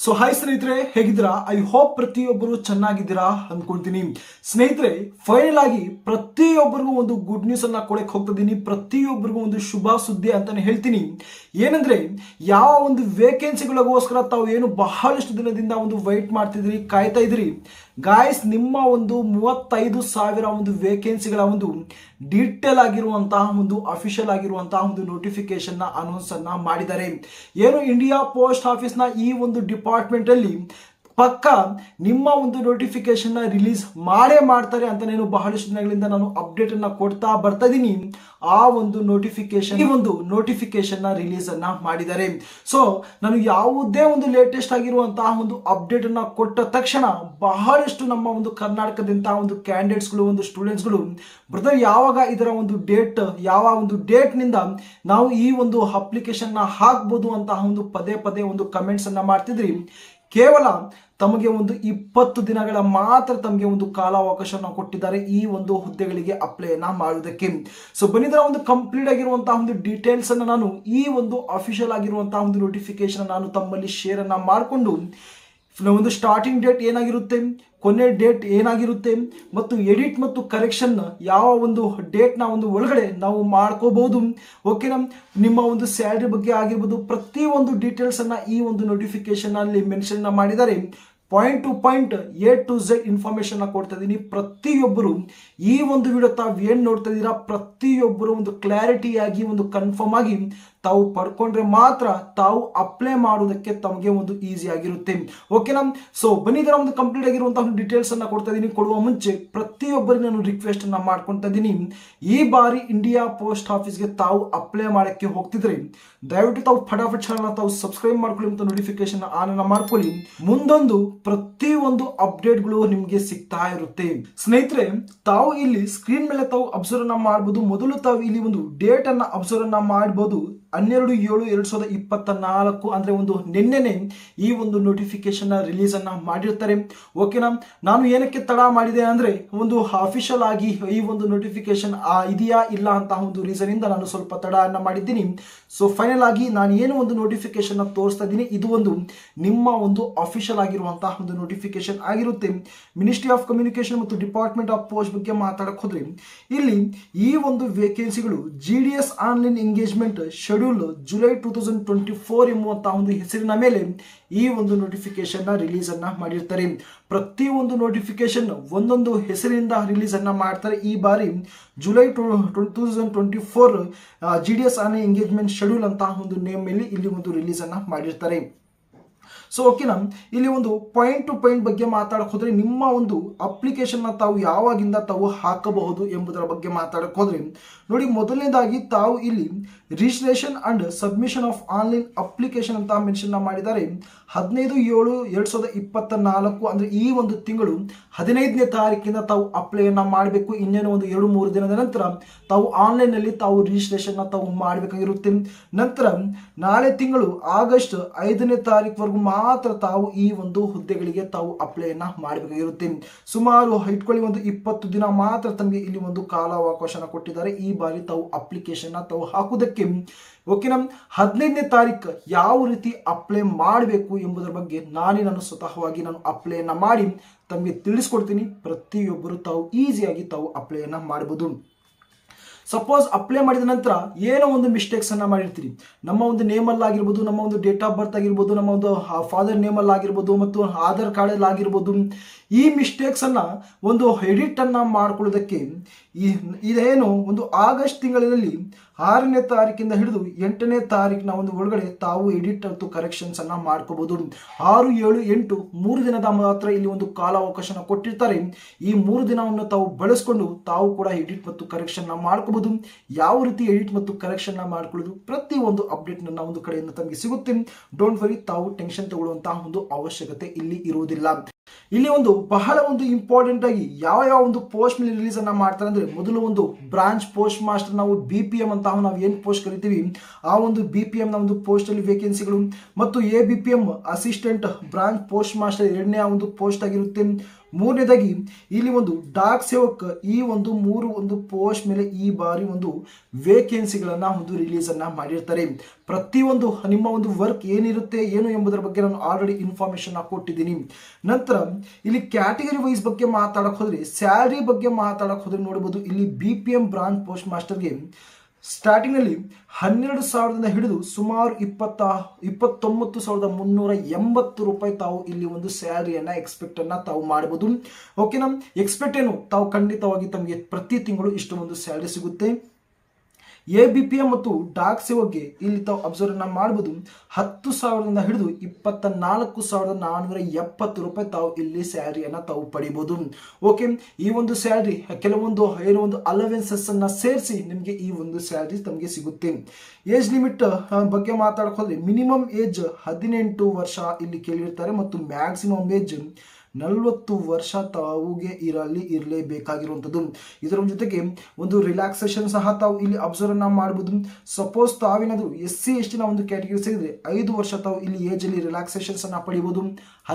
So hi ಸ್ನೇಹಿತರೆ, ಹೇಗಿದ್ದೀರಾ? I hope ಪ್ರತಿಯೊಬ್ಬರು ಚೆನ್ನಾಗಿದ್ದೀರಾ ಅಂದ್ಕೊಳ್ತೀನಿ. ಸ್ನೇಹಿತರೆ, ಫೈನಲ್ ಆಗಿ ಪ್ರತಿಯೊಬ್ಬರಿಗೂ ಒಂದು ಗುಡ್ ನ್ಯೂಸ್ ಅನ್ನ ಕೊಡಕ್ಕೆ ಹೋಗ್ತಿದ್ದೀನಿ. ಪ್ರತಿಯೊಬ್ಬರಿಗೂ ಒಂದು ಶುಭ ಸುದ್ದಿ ಅಂತಾನೆ ಹೇಳ್ತೀನಿ. ಏನಂದ್ರೆ, ಯಾವ ಒಂದು ವೇಕೆನ್ಸಿಗಳಿಗೋಸ್ಕರ ತಾವು ಏನು ಬಹಳಷ್ಟು ದಿನದಿಂದ ಒಂದು ವೈಟ್ ಮಾಡ್ತಿದ್ರಿ, ಕಾಯ್ತಾ ಇದ್ರಿ ಗಾಯ್ಸ್, ನಿಮ್ಮ ಒಂದು 35,000 ಒಂದು ವೇಕೆನ್ಸಿಗಳ ಒಂದು ಡೀಟೇಲ್ ಆಗಿರುವಂತಹ ಒಂದು ಅಫಿಷಿಯಲ್ ಆಗಿರುವಂತಹ ಒಂದು ನೋಟಿಫಿಕೇಶನ್ ನ ಅನೌನ್ಸ್ ಅನ್ನ ಮಾಡಿದ್ದಾರೆ. ಏನು ಇಂಡಿಯಾ ಪೋಸ್ಟ್ ಆಫೀಸ್ ನ ಈ ಒಂದು ಡಿಪಾರ್ಟ್ಮೆಂಟ್ ಅಲ್ಲಿ ಪಕ್ಕ ನಿಮ್ಮ ಒಂದು ನೋಟಿಫಿಕೇಶನ್ ನ ರಿಲೀಸ್ ಮಾಡೇ ಮಾಡ್ತಾರೆ ಅಂತ ನಾನು ಬಹಳಷ್ಟು ದಿನಗಳಿಂದ ನಾನು ಅಪ್ಡೇಟ್ ಅನ್ನ ಕೊಡ್ತಾ ಬರ್ತಾ ಇದೀನಿ. ಆ ಒಂದು ನೋಟಿಫಿಕೇಶನ್ ನ ರಿಲೀಸ್ ಅನ್ನ ಮಾಡಿದ್ದಾರೆ. ಸೊ ನಾನು ಯಾವುದೇ ಒಂದು ಲೇಟೆಸ್ಟ್ ಆಗಿರುವಂತಹ ಒಂದು ಅಪ್ಡೇಟ್ ಅನ್ನ ಕೊಟ್ಟ ತಕ್ಷಣ ಬಹಳಷ್ಟು ನಮ್ಮ ಒಂದು ಕರ್ನಾಟಕದಂತಹ ಒಂದು ಕ್ಯಾಂಡಿಡೇಟ್ಸ್ಗಳು, ಒಂದು ಸ್ಟೂಡೆಂಟ್ಸ್ಗಳು, ಬ್ರದರ್ ಯಾವಾಗ ಇದರ ಒಂದು ಯಾವ ಒಂದು ಡೇಟ್ ನಿಂದ ನಾವು ಈ ಒಂದು ಅಪ್ಲಿಕೇಶನ್ ನ ಹಾಕ್ಬೋದು ಅಂತ ಒಂದು ಪದೇ ಪದೇ ಒಂದು ಕಮೆಂಟ್ಸ್ ಅನ್ನ ಮಾಡ್ತಿದ್ರಿ. ಕೇವಲ ತಮಗೆ ಒಂದು 20 ದಿನಗಳ ಮಾತ್ರ ತಮಗೆ ಒಂದು ಕಾಲಾವಕಾಶವನ್ನು ಕೊಟ್ಟಿದ್ದಾರೆ ಈ ಒಂದು ಹುದ್ದೆಗಳಿಗೆ ಅಪ್ಲೈನ ಮಾಡುವುದಕ್ಕೆ. ಸೊ ಬನ್ನಿದರ ಒಂದು ಕಂಪ್ಲೀಟ್ ಆಗಿರುವಂತಹ ಒಂದು ಡೀಟೇಲ್ಸ್ ಅನ್ನು ನಾನು ಈ ಒಂದು ಅಫಿಷಿಯಲ್ ಆಗಿರುವಂತಹ ಒಂದು ನೋಟಿಫಿಕೇಶನ್ ನಾನು ತಮ್ಮಲ್ಲಿ ಶೇರ್ ಅನ್ನ ಮಾಡಿಕೊಂಡು ಒಂದು ಸ್ಟಾರ್ಟಿಂಗ್ ಡೇಟ್ ಏನಾಗಿರುತ್ತೆ, ಕೊನೆ ಡೇಟ್ ಏನಾಗಿರುತ್ತೆ, ಮತ್ತು ಎಡಿಟ್ ಮತ್ತು ಕರೆಕ್ಷನ್ ಯಾವ ಒಂದು ಡೇಟ್ ನ ಒಂದು ಒಳಗಡೆ ನಾವು ಮಾಡ್ಕೋಬಹುದು, ಓಕೆನಾ, ನಿಮ್ಮ ಒಂದು ಸ್ಯಾಲರಿ ಬಗ್ಗೆ ಆಗಿರ್ಬೋದು, ಪ್ರತಿಯೊಂದು ಡೀಟೇಲ್ಸ್ ಅನ್ನ ಈ ಒಂದು ನೋಟಿಫಿಕೇಶನ್ ಅಲ್ಲಿ ಮೆನ್ಷನ್ ಮಾಡಿದ್ದಾರೆ. Point to point A to Z information ಕೊಡ್ತಾ ಇದ್ದೀನಿ. ಪ್ರತಿಯೊಬ್ಬರು ಈ ಒಂದು ವಿಡಿಯೋ ತಾವು ಏನ್ ನೋಡ್ತಾ ಇದ್ದೀರಾ, ಪ್ರತಿಯೊಬ್ಬರು ಒಂದು ಕ್ಲಾರಿಟಿ ಆಗಿ ಒಂದು ಕನ್ಫರ್ಮ್ ಆಗಿ ತಾವು ಪಡ್ಕೊಂಡ್ರೆ ಮಾತ್ರ ತಾವು ಅಪ್ಲೈ ಮಾಡೋದಕ್ಕೆ ತಮಗೆ ಒಂದು ಈಸಿ ಆಗಿರುತ್ತೆ, ಓಕೆನಾ. ಸೊ ಬನ್ನಿದರ ಒಂದು ಕಂಪ್ಲೀಟ್ ಆಗಿರುವಂತಹ ಒಂದು ಡೀಟೇಲ್ಸ್ ಅನ್ನ ಕೊಡ್ತಾ ಇದ್ದೀನಿ. ಕೊಡುವ ಮುಂಚೆ ಪ್ರತಿಯೊಬ್ಬರಿಗೆ ನಾನು ರಿಕ್ವೆಸ್ಟ್ ಅನ್ನ ಮಾಡ್ಕೊಳ್ತಾ ಇದ್ದೀನಿ. ಈ ಬಾರಿ ಇಂಡಿಯಾ ಪೋಸ್ಟ್ ಆಫೀಸ್ಗೆ ತಾವು ಅಪ್ಲೈ ಮಾಡಕ್ಕೆ ಹೋಗ್ತಿದ್ರೆ ದಯವಿಟ್ಟು ತಾವು ಫಟಾಫಟ್ ಚಾನಲ್ ತಾವು ಸಬ್ಸ್ಕ್ರೈಬ್ ಮಾಡ್ಕೊಳ್ಳಿ ಮತ್ತು ನೋಟಿಫಿಕೇಶನ್ ಆನ್ ಅನ್ನ ಮಾಡ್ಕೊಳ್ಳಿ. ಮುಂದೊಂದು ಪ್ರತಿಯೊಂದು ಅಪ್ಡೇಟ್ಗಳು ನಿಮ್ಗೆ ಸಿಗ್ತಾ ಇರುತ್ತೆ. ಸ್ನೇಹಿತರೆ, ತಾವು ಇಲ್ಲಿ ಸ್ಕ್ರೀನ್ ಮೇಲೆ ತಾವು ಅಬ್ಸರ್ವ್ ಅನ್ನ ಮಾಡಬಹುದು. ಮೊದಲು ತಾವು ಇಲ್ಲಿ ಒಂದು ಡೇಟ್ ಅನ್ನ ಅಬ್ಸರ್ವ್ ಅನ್ನ ಮಾಡಬಹುದು. 12/7/2024 ಅಂದ್ರೆ ಒಂದು ನಿನ್ನೆನೆ ಈ ಒಂದು ನೋಟಿಫಿಕೇಶನ್ ರಿಲೀಸ್ ಅನ್ನ ಮಾಡಿರ್ತಾರೆ, ಓಕೆನಾ. ನಾನು ಏನಕ್ಕೆ ತಡ ಮಾಡಿದೆ ಅಂದ್ರೆ, ಒಂದು ಅಫಿಷಿಯಲ್ ಆಗಿ ಈ ಒಂದು ನೋಟಿಫಿಕೇಶನ್ ಇದೆಯಾ ಇಲ್ಲ ಅಂತ ಒಂದು ರೀಸನ್ ಇಂದ ನಾನು ಸ್ವಲ್ಪ ತಡ ಅನ್ನ ಮಾಡಿದ್ದೀನಿ. ಸೊ ಫೈನಲ್ ಆಗಿ ನಾನು ಏನು ಒಂದು ನೋಟಿಫಿಕೇಶನ್ ತೋರಿಸ್ತಾ ಇದ್ದೀನಿ, ಇದು ಒಂದು ನಿಮ್ಮ ಒಂದು ಅಫಿಷಿಯಲ್ ಆಗಿರುವಂತಹ ಒಂದು ನೋಟಿಫಿಕೇಶನ್ ಆಗಿರುತ್ತೆ. ಮಿನಿಸ್ಟ್ರಿ ಆಫ್ ಕಮ್ಯುನಿಕೇಶನ್ ಮತ್ತು ಡಿಪಾರ್ಟ್ಮೆಂಟ್ ಆಫ್ ಪೋಸ್ಟ್ ಬಗ್ಗೆ ಮಾತಾಡಕ್ ಹೋದ್ರೆ, ಇಲ್ಲಿ ಈ ಒಂದು ವೇಕೆನ್ಸಿಗಳು GDS online engagement schedule July 2024 ಎಂಬುವಂತಹ ಒಂದು ಹೆಸರಿನ ಮೇಲೆ ಈ ಒಂದು ನೋಟಿಫಿಕೇಶನ್ ರಿಲೀಸ್ ಅನ್ನ ಮಾಡಿರ್ತಾರೆ. ಪ್ರತಿಯೊಂದು ನೋಟಿಫಿಕೇಶನ್ ಒಂದೊಂದು ಹೆಸರಿನಿಂದ ರಿಲೀಸ್ ಅನ್ನ ಮಾಡ್ತಾರೆ. ಈ ಬಾರಿ July 2024 GDS online engagement schedule ಅಂತ ಒಂದು ನೇಮ್ ಮೇಲೆ ಇಲ್ಲಿ ಒಂದು ರಿಲೀಸ್ ಅನ್ನ ಮಾಡಿರ್ತಾರೆ. ಸೊ ಓಕೆನಾ, ಇಲ್ಲಿ ಒಂದು ಪಾಯಿಂಟ್ ಟು ಪಾಯಿಂಟ್ ಬಗ್ಗೆ ಮಾತಾಡಕ್ ಹೋದ್ರೆ, ನಿಮ್ಮ ಒಂದು ಅಪ್ಲಿಕೇಶನ್ ತಾವು ಯಾವಾಗಿಂದ ತಾವು ಹಾಕಬಹುದು ಎಂಬುದರ ಬಗ್ಗೆ ಮಾತಾಡಕ್ ಹೋದ್ರೆ ನೋಡಿ, ಮೊದಲನೇದಾಗಿ ತಾವು ಇಲ್ಲಿ registration and submission of online application ಅಂತ ಮೆನ್ಷನ್ ಮಾಡಿದ್ದಾರೆ. 15/7/2024 ಅಂದ್ರೆ ಈ ಒಂದು ತಿಂಗಳು 15ನೇ ತಾರೀಕಿಂದ ತಾವು ಅಪ್ಲೈನ ಮಾಡಬೇಕು. ಇನ್ನೇನು ಒಂದು 2-3 ದಿನದ ನಂತರ ತಾವು ಆನ್ಲೈನ್ ನಲ್ಲಿ ತಾವು ರಿಜಿಸ್ಟ್ರೇಷನ್ ತಾವು ಮಾಡಬೇಕಾಗಿರುತ್ತೆ. ನಂತರ ನಾಳೆ ತಿಂಗಳು ಆಗಸ್ಟ್ 5ನೇ ತಾರೀಕುವರೆಗೂ ಮಾತ್ರ ತಾವು ಈ ಒಂದು ಹುದ್ದೆಗಳಿಗೆ ತಾವು ಅಪ್ಲೈನ ಮಾಡಬೇಕಾಗಿರುತ್ತೆ. ಸುಮಾರು ಇಟ್ಕೊಳ್ಳಿ ಒಂದು 20 ದಿನ ಮಾತ್ರ ತಮಗೆ ಇಲ್ಲಿ ಒಂದು ಕಾಲಾವಕಾಶನ ಕೊಟ್ಟಿದ್ದಾರೆ ಈ ಬಾರಿ ತಾವು ಅಪ್ಲಿಕೇಶನ್ ತಾವು ಹಾಕುವುದಕ್ಕೆ, ಓಕೆನಾ. 15ನೇ ತಾರೀಕು ಯಾವ ರೀತಿ ಅಪ್ಲೈ ಮಾಡಬೇಕು ಎಂಬುದರ ಬಗ್ಗೆ ನಾನು ಸ್ವತಃವಾಗಿ ಅಪ್ಲೈನ ಮಾಡಿ ತಮಗೆ ತಿಳಿಸ್ಕೊಡ್ತೀನಿ. ಪ್ರತಿಯೊಬ್ಬರು ತಾವು ಈಸಿಯಾಗಿ ತಾವು ಅಪ್ಲೈನ ಮಾಡಬಹುದು. ಸಪೋಸ್ ಅಪ್ಲೈ ಮಾಡಿದ ನಂತರ ಏನೋ ಒಂದು ಮಿಸ್ಟೇಕ್ಸ್ ಅನ್ನ ಮಾಡಿರ್ತೀರಿ, ನಮ್ಮ ಒಂದು ನೇಮ್ ಅಲ್ಲಿ ಆಗಿರ್ಬೋದು, ನಮ್ಮ ಒಂದು ಡೇಟ್ ಆಫ್ ಬರ್ತ್ ಆಗಿರ್ಬೋದು, ನಮ್ಮ ಒಂದು ಫಾದರ್ ನೇಮ್ ಅಲ್ಲಿ ಆಗಿರ್ಬೋದು, ಮತ್ತು ಆಧಾರ್ ಕಾರ್ಡ್ ಅಲ್ಲಿ ಆಗಿರ್ಬೋದು, ಈ ಮಿಸ್ಟೇಕ್ಸ್ ಅನ್ನ ಒಂದು ಎಡಿಟ್ ಅನ್ನ ಮಾಡ್ಕೊಳ್ಳೋದಕ್ಕೆ ಇದೇನು ಒಂದು ಆಗಸ್ಟ್ ತಿಂಗಳಲ್ಲಿ 6ನೇ ತಾರೀಕಿಂದ ಹಿಡಿದು 8ನೇ ತಾರೀಕಿನ ಒಂದು ಒಳಗಡೆ ತಾವು ಎಡಿಟ್ ಮತ್ತು ಕರೆಕ್ಷನ್ಸ್ ಅನ್ನ ಮಾಡ್ಕೋಬಹುದು. 6, 7, 8 3 ದಿನದ ಮಾತ್ರ ಇಲ್ಲಿ ಒಂದು ಕಾಲಾವಕಾಶನ ಕೊಟ್ಟಿರ್ತಾರೆ. ಈ 3 ದಿನವನ್ನು ತಾವು ಬಳಸ್ಕೊಂಡು ತಾವು ಕೂಡ ಎಡಿಟ್ ಮತ್ತು ಕರೆಕ್ಷನ್ ಮಾಡ್ಕೋಬಹುದು. ಯಾವ ರೀತಿ ಎಡಿಟ್ ಮತ್ತು ಕರೆಕ್ಷನ್ ಮಾಡ್ಕೊಳ್ಳೋದು, ಪ್ರತಿ ಒಂದು ಅಪ್ಡೇಟ್ ನನ್ನ ಒಂದು ಕಡೆಯಿಂದ ತಮಗೆ ಸಿಗುತ್ತೆ. ಡೋಂಟ್ ವರಿ, ತಾವು ಟೆನ್ಷನ್ ತಗೊಳ್ಳುವಂತಹ ಒಂದು ಅವಶ್ಯಕತೆ ಇಲ್ಲಿ ಇರುವುದಿಲ್ಲ. ಇಲ್ಲಿ ಒಂದು ಬಹಳ ಒಂದು ಇಂಪಾರ್ಟೆಂಟ್ ಆಗಿ ಯಾವ ಒಂದು ಪೋಸ್ಟ್ ಮೇಲೆ ರಿಲೀಸ್ ಅನ್ನ ಮಾಡ್ತಾರೆ ಅಂದ್ರೆ, ಮೊದಲು ಒಂದು ಬ್ರಾಂಚ್ ಪೋಸ್ಟ್ ಮಾಸ್ಟರ್ ನಾವು BPM ಅಂತ ಆಗಿರುವಂತಹ ನಾವು ಏನು ಪೋಸ್ಟ್ ಕರಿತೀವಿ ಆ ಒಂದು BPM ನ ಒಂದು ಪೋಸ್ಟ್ ಅಲ್ಲಿ ವೇಕೆನ್ಸಿಗಳು ಮತ್ತು ABPM assistant branch post master ಎರಡನೇ ಒಂದು ಪೋಸ್ಟ್ ಆಗಿರುತ್ತೆ. ಮೂರನೇದಾಗಿ ಇಲ್ಲಿ ಒಂದು ಡಾಕ್ ಸೇವಕ್ ಈ ಒಂದು ಮೂರು ಒಂದು ಪೋಸ್ಟ್ ಮೇಲೆ ಈ ಬಾರಿ ಒಂದು ವೇಕೆನ್ಸಿಗಳನ್ನ ಒಂದು ರಿಲೀಸ್ ಅನ್ನ ಮಾಡಿರ್ತಾರೆ. ಪ್ರತಿಯೊಂದು ನಿಮ್ಮ ಒಂದು ವರ್ಕ್ ಏನಿರುತ್ತೆ ಏನು ಎಂಬುದರ ಬಗ್ಗೆ ನಾನು ಆಲ್ರೆಡಿ ಇನ್ಫಾರ್ಮೇಶನ್ ಕೊಟ್ಟಿದ್ದೀನಿ. ನಂತರ ಇಲ್ಲಿ ಕ್ಯಾಟಗರಿ ವೈಸ್ ಬಗ್ಗೆ ಮಾತಾಡಕ್ ಹೋದ್ರೆ ಸ್ಯಾಲರಿ ಬಗ್ಗೆ ಮಾತಾಡಕ್ ಹೋದ್ರೆ ನೋಡಬಹುದು ಇಲ್ಲಿ BPM ಬ್ರಾಂಚ್ ಪೋಸ್ಟ್ ಮಾಸ್ಟರ್ಗೆ ಸ್ಟಾರ್ಟಿಂಗ್ ನಲ್ಲಿ 12,000 ಹಿಡಿದು ಸುಮಾರು 29,380 ರೂಪಾಯಿ ತಾವು ಇಲ್ಲಿ ಒಂದು ಸ್ಯಾಲರಿಯನ್ನ ಎಕ್ಸ್ಪೆಕ್ಟ್ ಅನ್ನ ತಾವು ಮಾಡಬಹುದು. ಓಕೆನಾ, ಎಕ್ಸ್ಪೆಕ್ಟ್ ಏನು ತಾವು ಖಂಡಿತವಾಗಿ ತಮಗೆ ಪ್ರತಿ ತಿಂಗಳು ಇಷ್ಟು ಒಂದು ಸ್ಯಾಲರಿ ಸಿಗುತ್ತೆ. ABPM ಮತ್ತು ಡಾಕ್ ಸೇವಕ್ಗೆ ಇಲ್ಲಿ ತಾವು ಅಬ್ಸರ್ವ್ ಅನ್ನ ಮಾಡಬಹುದು 10,000 ಹಿಡಿದು 24,470 ರೂಪಾಯಿ ತಾವು ಇಲ್ಲಿ ಸ್ಯಾಲರಿಯನ್ನ ತಾವು ಪಡಿಬಹುದು. ಓಕೆ, ಈ ಒಂದು ಸ್ಯಾಲರಿ ಕೆಲವೊಂದು ಏನೋ ಒಂದು ಅಲವೆನ್ಸಸ್ ಅನ್ನ ಸೇರಿಸಿ ನಿಮಗೆ ಈ ಒಂದು ಸ್ಯಾಲರಿ ತಮಗೆ ಸಿಗುತ್ತೆ. ಏಜ್ ಲಿಮಿಟ್ ಬಗ್ಗೆ ಮಾತಾಡಕ್ ಹೋದ್ರೆ ಮಿನಿಮಮ್ ಏಜ್ 18 ವರ್ಷ ಇಲ್ಲಿ ಕೇಳಿರ್ತಾರೆ ಮತ್ತು ಮ್ಯಾಕ್ಸಿಮಮ್ ಏಜ್ 40 ವರ್ಷ ತಾವುಗೆ ಇರಲೇಬೇಕಾಗಿರುವಂಥದ್ದು. ಇದರ ಜೊತೆಗೆ ಒಂದು ರಿಲ್ಯಾಕ್ಸೇಷನ್ ಸಹ ತಾವು ಇಲ್ಲಿ ಅಬ್ಸರ್ವ್ ಅನ್ನ ಮಾಡಬಹುದು. ಸಪೋಸ್ ತಾವೇನಾದ್ರು SC ST ನ ಒಂದು ಕ್ಯಾಟಗರಿ ಸೇರಿದ್ರೆ 5 ವರ್ಷ ತಾವು ಇಲ್ಲಿ ಏಜ್ ಅಲ್ಲಿ ರಿಲ್ಯಾಕ್ಸೇಷನ್ಸ್ ಅನ್ನ ಪಡಿಬಹುದು.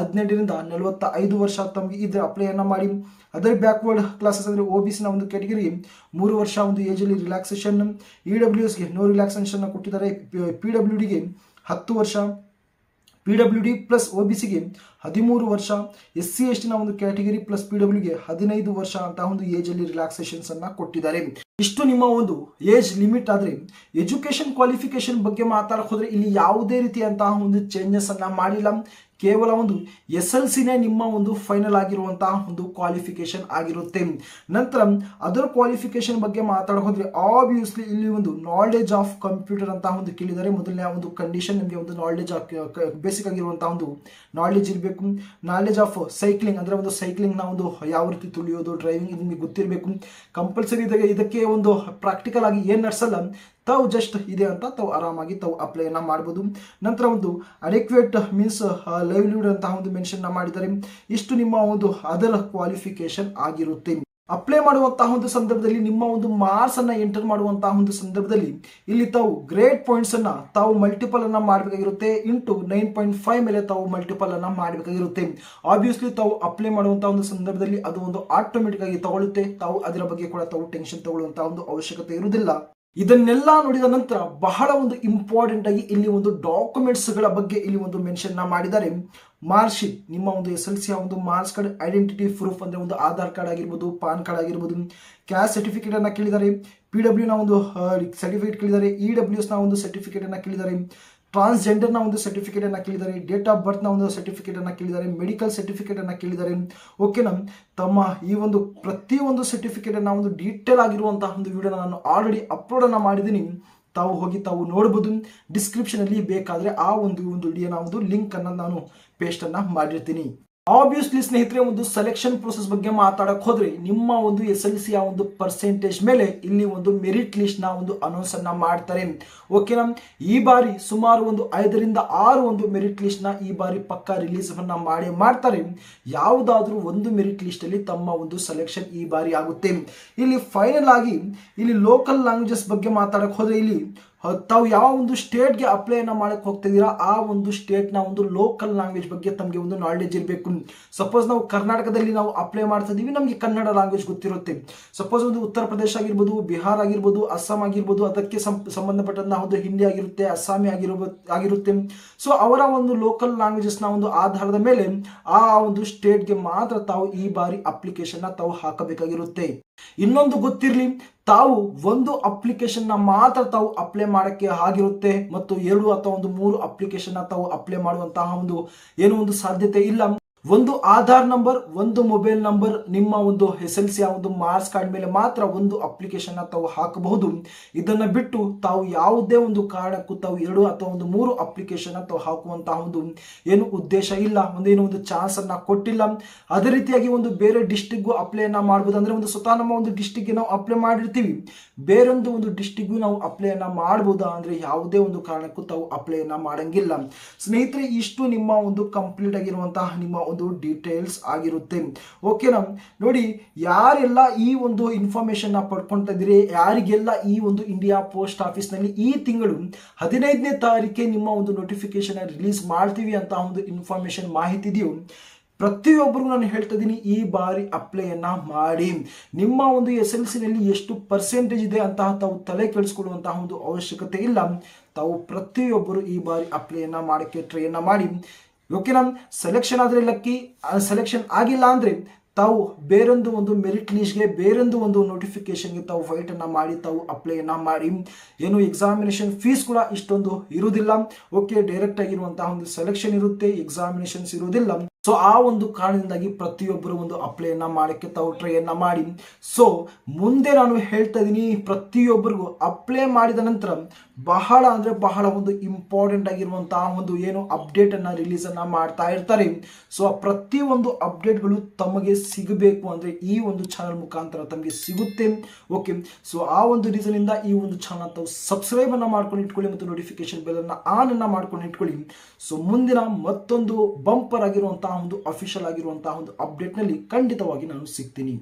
18ರಿಂದ 45 ವರ್ಷ ತಮಗೆ ಇದ್ರೆ ಅಪ್ಲೈ ಅನ್ನ ಮಾಡಿ. ಅದರ್ ಬ್ಯಾಕ್ವರ್ಡ್ ಕ್ಲಾಸಸ್ ಅಂದ್ರೆ OBC ನ ಒಂದು ಕ್ಯಾಟಗರಿ 3 ವರ್ಷ ಒಂದು ಏಜ್ ಅಲ್ಲಿ ರಿಲ್ಯಾಕ್ಸೇಷನ್. EWS ಗೆ ನೋ ರಿಲ್ಯಾಕ್ಸೇಷನ್ ಕೊಟ್ಟಿದ್ದಾರೆ. PWD ಗೆ 10 ವರ್ಷ, PWD ಪ್ಲಸ್ OBCಗೆ 13 ವರ್ಷ, SC ST ನ ಒಂದು ಕ್ಯಾಟಗರಿ ಪ್ಲಸ್ PW ಗೆ 15 ವರ್ಷ ಅಂತ ಒಂದು ಏಜ್ ಅಲ್ಲಿ ರಿಲ್ಯಾಕ್ಸೇಷನ್ಸ್ ಅನ್ನ ಕೊಟ್ಟಿದ್ದಾರೆ. ಇಷ್ಟು ನಿಮ್ಮ ಒಂದು ಏಜ್ ಲಿಮಿಟ್ ಆದ್ರೆ ಎಜುಕೇಶನ್ ಕ್ವಾಲಿಫಿಕೇಶನ್ ಬಗ್ಗೆ ಮಾತಾಡಕ್ ಹೋದ್ರೆ ಇಲ್ಲಿ ಯಾವುದೇ ರೀತಿಯಂತಹ ಒಂದು ಚೇಂಜಸ್ ಅನ್ನ ಮಾಡಿಲ್ಲ. ಕೇವಲ ಒಂದು SLC ನೇ ನಿಮ್ಮ ಒಂದು ಫೈನಲ್ ಆಗಿರುವಂತಹ ಒಂದು ಕ್ವಾಲಿಫಿಕೇಶನ್ ಆಗಿರುತ್ತೆ. ನಂತರ ಅದರ್ ಕ್ವಾಲಿಫಿಕೇಶನ್ ಬಗ್ಗೆ ಮಾತಾಡಕ್ ಹೋದ್ರೆ ಆಬ್ವಿಯಸ್ಲಿ ಇಲ್ಲಿ ಒಂದು ನಾಲೆಡ್ಜ್ ಆಫ್ ಕಂಪ್ಯೂಟರ್ ಅಂತ ಒಂದು ಕೇಳಿದ್ದಾರೆ. ಮೊದಲನೇ ಒಂದು ಕಂಡೀಷನ್ ನಿಮಗೆ ಒಂದು ನಾಲೆಡ್ಜ್ ಬೇಸಿಕ್ ಆಗಿರುವಂತಹ ಒಂದು ನಾಲೆಡ್ಜ್ ಇರಬೇಕು. ನಾಲೆಡ್ಜ್ ಆಫ್ ಸೈಕ್ಲಿಂಗ್ ಅಂದ್ರೆ ಒಂದು ಸೈಕ್ಲಿಂಗ್ ನ ಒಂದು ಯಾವ ರೀತಿ ತುಳಿಯೋದು, ಡ್ರೈವಿಂಗ್ ನಿಮಗೆ ಗೊತ್ತಿರಬೇಕು. ಕಂಪಲ್ಸರಿ ಇದಕ್ಕೆ ಒಂದು ಪ್ರಾಕ್ಟಿಕಲ್ ಆಗಿ ಏನ್ ನಡೆಸಲ್ಲ, ತಾವು ಜಸ್ಟ್ ಇದೆ ಅಂತ ತಾವು ಆರಾಮಾಗಿ ತಾವು ಅಪ್ಲೈ ಅನ್ನ ಮಾಡಬಹುದು. ನಂತರ ಒಂದು ಅಡೆಕ್ವೇಟ್ ಮೀನ್ಸ್ ಲೈವ್ಲಿಹುಡ್ ಅಂತ ಒಂದು ಮೆನ್ಷನ್ ಮಾಡಿದ್ದಾರೆ. ಇಷ್ಟು ನಿಮ್ಮ ಒಂದು ಅದರ್ ಕ್ವಾಲಿಫಿಕೇಶನ್ ಆಗಿರುತ್ತೆ. ಅಪ್ಲೈ ಮಾಡುವಂತಹ ಒಂದು ಸಂದರ್ಭದಲ್ಲಿ ನಿಮ್ಮ ಒಂದು ಮಾರ್ಕ್ಸ್ ಅನ್ನ ಎಂಟರ್ ಮಾಡುವಂತಹ ಒಂದು ಸಂದರ್ಭದಲ್ಲಿ ಇಲ್ಲಿ ತಾವು ಗ್ರೇಡ್ ಪಾಯಿಂಟ್ಸ್ ಅನ್ನ ತಾವು ಮಲ್ಟಿಪಲ್ ಅನ್ನ ಮಾಡಬೇಕಾಗಿರುತ್ತೆ. ಇಂಟು 9.5 ಮೇಲೆ ತಾವು ಮಲ್ಟಿಪಲ್ ಅನ್ನ ಮಾಡಬೇಕಾಗಿರುತ್ತೆ. ಆಬ್ವಿಯಸ್ಲಿ ತಾವು ಅಪ್ಲೈ ಮಾಡುವಂತಹ ಒಂದು ಸಂದರ್ಭದಲ್ಲಿ ಅದು ಒಂದು ಆಟೋಮೆಟಿಕ್ ಆಗಿ ತಗೊಳ್ಳುತ್ತೆ. ತಾವು ಅದರ ಬಗ್ಗೆ ಕೂಡ ತಾವು ಟೆನ್ಷನ್ ತಗೊಳ್ಳುವಂತಹ ಒಂದು ಅವಶ್ಯಕತೆ ಇರುವುದಿಲ್ಲ. ಇದನ್ನೆಲ್ಲ ನೋಡಿದ ನಂತರ ಬಹಳ ಒಂದು ಇಂಪಾರ್ಟೆಂಟ್ ಆಗಿ ಇಲ್ಲಿ ಒಂದು ಡಾಕ್ಯುಮೆಂಟ್ಸ್ ಗಳ ಬಗ್ಗೆ ಇಲ್ಲಿ ಒಂದು ಮೆನ್ಷನ್ ಮಾಡಿದ್ದಾರೆ. ಮಾರ್ಕ್ ಶೀಟ್, ನಿಮ್ಮ ಒಂದು SLC ಒಂದು ಮಾರ್ಕ್ಸ್ ಕಾರ್ಡ್, ಐಡೆಂಟಿಟಿ ಪ್ರೂಫ್ ಅಂದ್ರೆ ಒಂದು ಆಧಾರ್ ಕಾರ್ಡ್ ಆಗಿರ್ಬೋದು, ಪಾನ್ ಕಾರ್ಡ್ ಆಗಿರ್ಬೋದು, ಕ್ಯಾಸ್ಟ್ ಸರ್ಟಿಫಿಕೇಟ್ ಅನ್ನ ಕೇಳಿದ್ದಾರೆ. PW ನ ಒಂದು ಸರ್ಟಿಫಿಕೇಟ್ ಕೇಳಿದ್ದಾರೆ. EWS ನ ಒಂದು ಸರ್ಟಿಫಿಕೇಟ್ ಅನ್ನ ಕೇಳಿದ್ದಾರೆ. ಟ್ರಾನ್ಸ್ಜೆಂಡರ್ ನ ಒಂದು ಸರ್ಟಿಫಿಕೇಟ್ ಅನ್ನ ಕೇಳಿದ್ದಾರೆ. ಡೇಟ್ ಆಫ್ ಬರ್ತ್ ನ ಒಂದು ಸರ್ಟಿಫಿಕೇಟ್ ಅನ್ನ ಕೇಳಿದ್ದಾರೆ. ಮೆಡಿಕಲ್ ಸರ್ಟಿಫಿಕೇಟ್ ಅನ್ನ ಕೇಳಿದ್ದಾರೆ. ಓಕೆನಾ, ತಮ್ಮ ಈ ಒಂದು ಪ್ರತಿಯೊಂದು ಸರ್ಟಿಫಿಕೇಟ್ ಅನ್ನ ಒಂದು ಡೀಟೇಲ್ ಆಗಿರುವಂತಹ ಒಂದು ವಿಡಿಯೋನ ನಾನು ಆಲ್ರೆಡಿ ಅಪ್ಲೋಡ್ ಅನ್ನ ಮಾಡಿದ್ದೀನಿ. ತಾವು ಹೋಗಿ ತಾವು ನೋಡಬಹುದು. ಡಿಸ್ಕ್ರಿಪ್ಷನ್ ಅಲ್ಲಿ ಬೇಕಾದ್ರೆ ಆ ಒಂದು ವಿಡಿಯೋನ ಒಂದು ಲಿಂಕ್ ಅನ್ನ ನಾನು ಪೇಸ್ಟ್ ಅನ್ನ ಮಾಡಿರ್ತೀನಿ. ಆಬ್ವಿಯಸ್ಲಿ ಸ್ನೇಹಿತರೆ, ಒಂದು ಸೆಲೆಕ್ಷನ್ ಪ್ರೊಸೆಸ್ ಬಗ್ಗೆ ಮಾತಾಡಕ್ ಹೋದ್ರೆ ನಿಮ್ಮ ಒಂದು SLC ಒಂದು ಪರ್ಸೆಂಟೇಜ್ ಮೇಲೆ ಇಲ್ಲಿ ಒಂದು ಮೆರಿಟ್ ಲಿಸ್ಟ್ ನ ಒಂದು ಅನೌನ್ಸ್ ಅನ್ನ ಮಾಡ್ತಾರೆ. ಓಕೆನಾ, ಈ ಬಾರಿ ಸುಮಾರು ಒಂದು 5 ರಿಂದ 6 ಒಂದು ಮೆರಿಟ್ ಲಿಸ್ಟ್ ನ ಈ ಬಾರಿ ಪಕ್ಕಾ ರಿಲೀಸ್ ಅನ್ನ ಮಾಡ್ತಾರೆ. ಯಾವುದಾದ್ರೂ ಒಂದು ಮೆರಿಟ್ ಲಿಸ್ಟ್ ಅಲ್ಲಿ ತಮ್ಮ ಒಂದು ಸೆಲೆಕ್ಷನ್ ಈ ಬಾರಿ ಆಗುತ್ತೆ. ಇಲ್ಲಿ ಫೈನಲ್ ಆಗಿ ಇಲ್ಲಿ ಲೋಕಲ್ ಲ್ಯಾಂಗ್ವೇಜಸ್ ಬಗ್ಗೆ ಮಾತಾಡಕ್ ಹೋದ್ರೆ ಇಲ್ಲಿ ತಾವು ಯಾವ ಒಂದು ಸ್ಟೇಟ್ಗೆ ಅಪ್ಲೈ ಅನ್ನ ಮಾಡಕ್ ಹೋಗ್ತಿದ್ದೀರಾ ಆ ಒಂದು ಸ್ಟೇಟ್ ನ ಒಂದು ಲೋಕಲ್ ಲ್ಯಾಂಗ್ವೇಜ್ ಬಗ್ಗೆ ತಮಗೆ ಒಂದು ನಾಲೆಡ್ಜ್ ಇರಬೇಕು. ಸಪೋಸ್ ನಾವು ಕರ್ನಾಟಕದಲ್ಲಿ ನಾವು ಅಪ್ಲೈ ಮಾಡ್ತಾ ಇದೀವಿ, ನಮಗೆ ಕನ್ನಡ ಲ್ಯಾಂಗ್ವೇಜ್ ಗೊತ್ತಿರುತ್ತೆ. ಸಪೋಸ್ ಒಂದು ಉತ್ತರ ಪ್ರದೇಶ ಆಗಿರ್ಬೋದು, ಬಿಹಾರ್ ಆಗಿರ್ಬೋದು, ಅಸ್ಸಾಂ ಆಗಿರ್ಬೋದು, ಅದಕ್ಕೆ ಸಂಬಂಧಪಟ್ಟಂತ ಒಂದು ಹಿಂದಿ ಆಗಿರುತ್ತೆ, ಅಸ್ಸಾಮಿ ಆಗಿರುತ್ತೆ. ಸೊ ಅವರ ಒಂದು ಲೋಕಲ್ ಲ್ಯಾಂಗ್ವೇಜಸ್ ನ ಒಂದು ಆಧಾರದ ಮೇಲೆ ಆ ಒಂದು ಸ್ಟೇಟ್ಗೆ ಮಾತ್ರ ತಾವು ಈ ಬಾರಿ ಅಪ್ಲಿಕೇಶನ್ ನ ತಾವು ಹಾಕಬೇಕಾಗಿರುತ್ತೆ. ಇನ್ನೊಂದು ಗೊತ್ತಿರಲಿ, ತಾವು ಒಂದು ಅಪ್ಲಿಕೇಶನ್ ನ ಮಾತ್ರ ತಾವು ಅಪ್ಲೈ ಮಾಡಕ್ಕೆ ಆಗಿರುತ್ತೆ ಮತ್ತು 2 ಅಥವಾ 3 ಅಪ್ಲಿಕೇಶನ್ ನ ತಾವು ಅಪ್ಲೈ ಮಾಡುವಂತಹ ಒಂದು ಸಾಧ್ಯತೆ ಇಲ್ಲ. ಒಂದು ಆಧಾರ್ ನಂಬರ್, ಒಂದು ಮೊಬೈಲ್ ನಂಬರ್, ನಿಮ್ಮ ಒಂದು SLC ಒಂದು ಮಾರ್ಕ್ಸ್ ಕಾರ್ಡ್ ಮೇಲೆ ಮಾತ್ರ ಒಂದು ಅಪ್ಲಿಕೇಶನ್ ತಾವು ಹಾಕಬಹುದು. ಇದನ್ನ ಬಿಟ್ಟು ತಾವು ಯಾವುದೇ ಒಂದು ಕಾರಣಕ್ಕೂ ತಾವು 2 ಅಥವಾ 3 ಅಪ್ಲಿಕೇಶನ್ ತಾವು ಹಾಕುವಂತಹ ಒಂದು ಏನು ಉದ್ದೇಶ ಇಲ್ಲ, ಏನೋ ಒಂದು ಚಾನ್ಸ್ ಅನ್ನ ಕೊಟ್ಟಿಲ್ಲ. ಅದೇ ರೀತಿಯಾಗಿ ಒಂದು ಬೇರೆ ಡಿಸ್ಟ್ರಿಕ್ಟ್ ಅಪ್ಲೈ ಅನ್ನ ಮಾಡಬಹುದು. ಅಂದ್ರೆ ಒಂದು ಸ್ವತಃ ನಮ್ಮ ಒಂದು ಡಿಸ್ಟ್ರಿಕ್ಟ್ ನಾವು ಅಪ್ಲೈ ಮಾಡಿರ್ತೀವಿ, ಬೇರೊಂದು ಒಂದು ಡಿಸ್ಟ್ರಿಕ್ಟ್ ನಾವು ಅಪ್ಲೈ ಅನ್ನ ಮಾಡಬಹುದಾ ಅಂದ್ರೆ ಯಾವುದೇ ಒಂದು ಕಾರಣಕ್ಕೂ ತಾವು ಅಪ್ಲೈ ಅನ್ನ ಮಾಡಂಗಿಲ್ಲ. ಸ್ನೇಹಿತರೆ, ಇಷ್ಟು ನಿಮ್ಮ ಒಂದು ಕಂಪ್ಲೀಟ್ ಆಗಿರುವಂತಹ ನಿಮ್ಮ ಒಂದು ಡೀಟೇಲ್ಸ್ ಆಗಿರುತ್ತೆ. ಓಕೆನಾ? ನೋಡಿ, ಯಾರೆಲ್ಲ ಈ ಒಂದು ಇನ್ಫಾರ್ಮೇಶನ್ ಪಡ್ಕೊಳ್ತಾ ಇದ್ದೀರಿ, ಯಾರಿಗೆಲ್ಲ ಈ ಒಂದು ಇಂಡಿಯಾ ಪೋಸ್ಟ್ ಆಫೀಸ್ ನಲ್ಲಿ ಈ ತಿಂಗಳು 15ನೇ ತಾರೀಕಿಗೆ ನಿಮ್ಮ ಒಂದು ನೋಟಿಫಿಕೇಶನ್ ರಿಲೀಸ್ ಮಾಡ್ತೀವಿ ಅಂತ ಒಂದು ಇನ್ಫಾರ್ಮೇಶನ್ ಮಾಹಿತಿ ಇದೆಯೋ, ಪ್ರತಿಯೊಬ್ಬರಿಗೂ ನಾನು ಹೇಳ್ತಾ ಇದ್ದೀನಿ, ಈ ಬಾರಿ ಅಪ್ಲೈಯನ್ನ ಮಾಡಿ. ನಿಮ್ಮ ಒಂದು SLC ನಲ್ಲಿ ಎಷ್ಟು ಪರ್ಸೆಂಟೇಜ್ ಇದೆ ಅಂತ ತಾವು ತಲೆ ಕೆಡಿಸ್ಕೊಳ್ಳುವಂತಹ ಒಂದು ಅವಶ್ಯಕತೆ ಇಲ್ಲ. ತಾವು ಪ್ರತಿಯೊಬ್ಬರು ಈ ಬಾರಿ ಅಪ್ಲೈಯನ್ನ ಮಾಡೋಕ್ಕೆ ಟ್ರೈಯನ್ನ ಮಾಡಿ. ಓಕೆನಾ? ಸೆಲೆಕ್ಷನ್ ಆದರೆ ಲಕ್ಕಿ, ಸೆಲೆಕ್ಷನ್ ಆಗಿಲ್ಲ ಅಂದ್ರೆ ತಾವು ಬೇರೊಂದು ಒಂದು ಮೆರಿಟ್ ಲಿಸ್ಟ್ಗೆ, ಬೇರೊಂದು ಒಂದು ನೋಟಿಫಿಕೇಶನ್ಗೆ ತಾವು ಫೈಟ್ ಅನ್ನ ಮಾಡಿ ತಾವು ಅಪ್ಲೈಯನ್ನ ಮಾಡಿ. ಏನು ಎಕ್ಸಾಮಿನೇಷನ್ ಫೀಸ್ ಕೂಡ ಇಷ್ಟೊಂದು ಇರುವುದಿಲ್ಲ. ಓಕೆ, ಡೈರೆಕ್ಟ್ ಆಗಿರುವಂತಹ ಒಂದು ಸೆಲೆಕ್ಷನ್ ಇರುತ್ತೆ, ಎಕ್ಸಾಮಿನೇಷನ್ಸ್ ಇರುವುದಿಲ್ಲ. ಸೊ ಆ ಒಂದು ಕಾರಣದಿಂದಾಗಿ ಪ್ರತಿಯೊಬ್ಬರು ಒಂದು ಅಪ್ಲೈಯನ್ನ ಮಾಡೋಕ್ಕೆ ತಾವು ಟ್ರೈಯನ್ನ ಮಾಡಿ. ಸೊ ಮುಂದೆ ನಾನು ಹೇಳ್ತಾ ಇದ್ದೀನಿ, ಪ್ರತಿಯೊಬ್ಬರಿಗೂ ಅಪ್ಲೈ ಮಾಡಿದ ನಂತರ ಬಹಳ ಅಂದ್ರೆ ಬಹಳ ಒಂದು ಇಂಪಾರ್ಟೆಂಟ್ ಆಗಿರುವಂತಹ ಒಂದು ಏನು ಅಪ್ಡೇಟ್ ಅನ್ನ ರಿಲೀಸ್ ಅನ್ನ ಮಾಡ್ತಾ ಇರ್ತಾರೆ. ಸೊ ಆ ಪ್ರತಿಯೊಂದು ಅಪ್ಡೇಟ್ಗಳು ತಮಗೆ ಸಿಗಬೇಕು ಅಂದ್ರೆ ಈ ಒಂದು ಚಾನಲ್ ಮುಖಾಂತರ ತಮಗೆ ಸಿಗುತ್ತೆ. ಓಕೆ, ಸೊ ಆ ಒಂದು ರೀಸನ್ ಇಂದ ಈ ಒಂದು ಚಾನಲ್ ತಾವು ಸಬ್ಸ್ಕ್ರೈಬ್ ಅನ್ನ ಮಾಡ್ಕೊಂಡು ಇಟ್ಕೊಳ್ಳಿ ಮತ್ತು ನೋಟಿಫಿಕೇಶನ್ ಬೆಲ್ ಅನ್ನ ಆನ್ ಅನ್ನ ಮಾಡ್ಕೊಂಡು ಇಟ್ಕೊಳ್ಳಿ. ಸೊ ಮುಂದಿನ ಮತ್ತೊಂದು ಬಂಪರ್ ಆಗಿರುವಂತಹ ಒಂದು ಅಫಿಷಿಯಲ್ ಆಗಿರುವಂತಹ ಒಂದು ಅಪ್ಡೇಟ್ ನಲ್ಲಿ ಖಂಡಿತವಾಗಿ ನಾನು ಸಿಗ್ತೀನಿ.